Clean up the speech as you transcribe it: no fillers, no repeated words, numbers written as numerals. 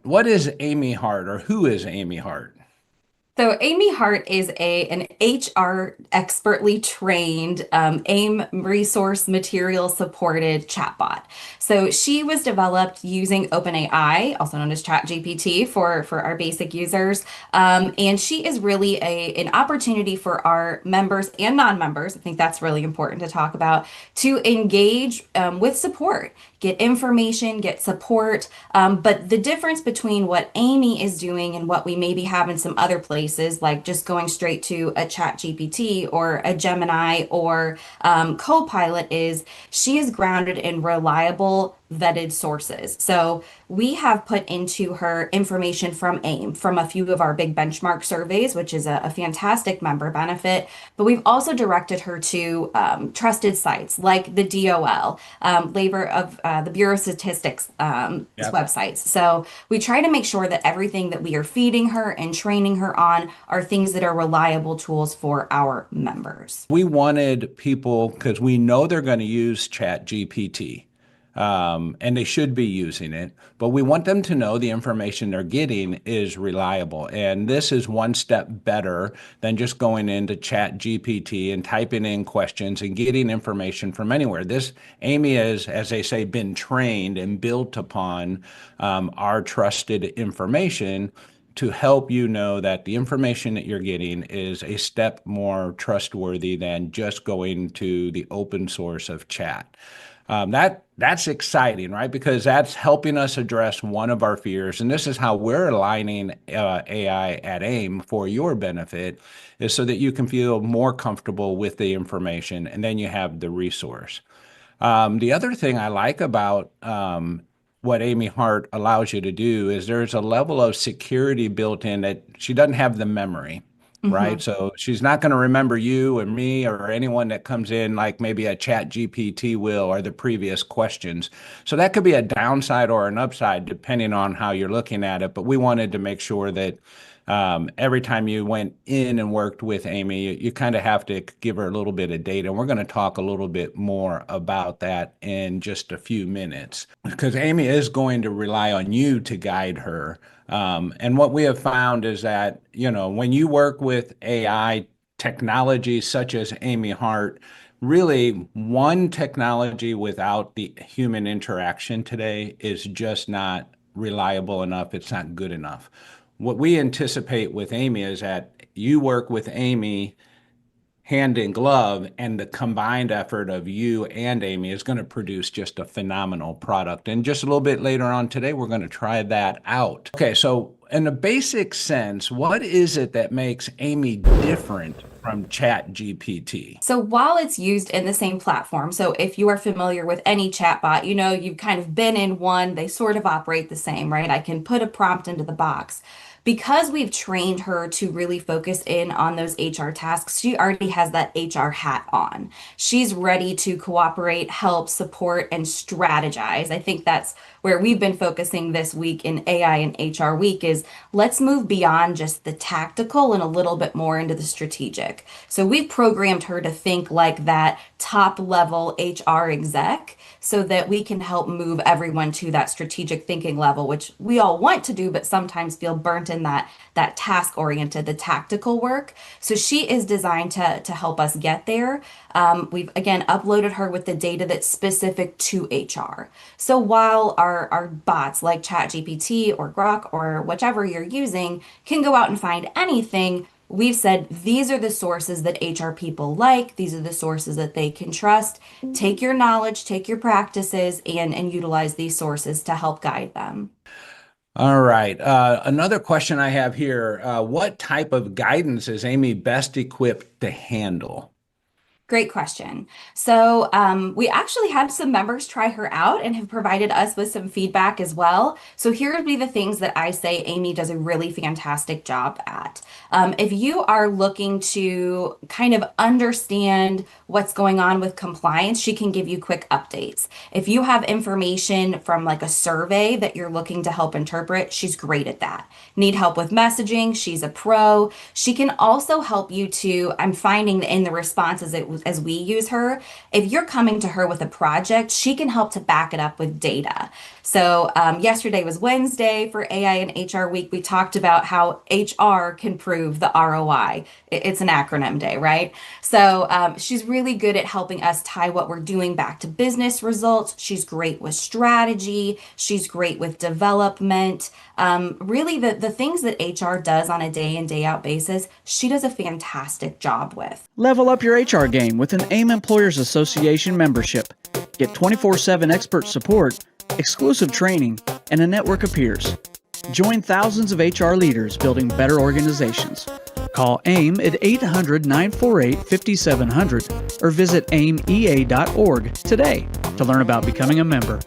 What is AAIME Hart, or who is AAIME Hart? So AAIME Hart is an HR expertly trained AIM resource material supported chatbot. So she was developed using OpenAI, also known as ChatGPT for our basic users. And she is really an opportunity for our members and non-members, I think that's really important to talk about, to engage with support, get information, get support. But the difference between what Amy is doing and what we maybe have in some other places, like just going straight to a Chat GPT or a Gemini or Copilot, is she is grounded in reliable, vetted sources. So we have put into her information from AIM, from a few of our big benchmark surveys, which is a fantastic member benefit. But we've also directed her to trusted sites like the DOL, labor of the Bureau of Statistics Yep. websites. So we try to make sure that everything that we are feeding her and training her on are things that are reliable tools for our members. We wanted people, because we know they're going to use Chat GPT, and they should be using it, but we want them to know the information they're getting is reliable. And this is one step better than just going into Chat GPT and typing in questions and getting information from anywhere. This Amy is, as they say, been trained and built upon our trusted information to help you know that the information that you're getting is a step more trustworthy than just going to the open source of chat. That's exciting, right? Because that's helping us address one of our fears, and this is how we're aligning AI at AIM for your benefit, is so that you can feel more comfortable with the information, and then you have the resource. The other thing I like about what Amy Hart allows you to do is there's a level of security built in that she doesn't have the memory, right? Mhm. So she's not going to remember you or me or anyone that comes in like maybe a Chat GPT will, or the previous questions. So that could be a downside or an upside depending on how you're looking at it. But we wanted to make sure that every time you went in and worked with Amy, you kind of have to give her a little bit of data. And we're going to talk a little bit more about that in just a few minutes, because Amy is going to rely on you to guide her. And what we have found is that, when you work with AI technology such as Amy Hart, really one technology without the human interaction today is just not reliable enough. It's not good enough. What we anticipate with Amy is that you work with Amy hand in glove, and the combined effort of you and Amy is going to produce just a phenomenal product. And just a little bit later on today, we're going to try that out. Okay, so in a basic sense, what is it that makes Amy different from Chat GPT? So while it's used in the same platform, so if you are familiar with any chatbot, you know you've kind of been in one, they sort of operate the same, right? I can put a prompt into the box. Because we've trained her to really focus in on those HR tasks, she already has that HR hat on. She's ready to cooperate, help, support, and strategize. I think that's where we've been focusing this week in AI and HR week is let's move beyond just the tactical and a little bit more into the strategic. So we've programmed her to think like that top level HR exec so that we can help move everyone to that strategic thinking level, which we all want to do, but sometimes feel burnt in that task oriented, the tactical work. So she is designed to help us get there. We've again uploaded her with the data that's specific to HR. So while our bots like ChatGPT or Grok or whichever you're using can go out and find anything, we've said these are the sources that HR people like, these are the sources that they can trust. Take your knowledge, take your practices, and utilize these sources to help guide them. All right. Another question I have here. What type of guidance is Amy best equipped to handle? Great question. So, we actually had some members try her out and have provided us with some feedback as well. So, here would be the things that I say Amy does a really fantastic job at. If you are looking to kind of understand what's going on with compliance, she can give you quick updates. If you have information from like a survey that you're looking to help interpret, she's great at that. Need help with messaging? She's a pro. She can also help you to, I'm finding that in the responses, as we use her, if you're coming to her with a project, she can help to back it up with data. So yesterday was Wednesday for AI and HR week. We talked about how HR can prove the ROI. It's an acronym day, right? So she's really good at helping us tie what we're doing back to business results. She's great with strategy. She's great with development. Really, the things that HR does on a day in, day out basis, she does a fantastic job with. Level up your HR game with an AIM Employers Association membership. Get 24/7 expert support, exclusive training, and a network of peers. Join thousands of HR leaders building better organizations. Call AIM at 800-948-5700 or visit aimea.org today to learn about becoming a member.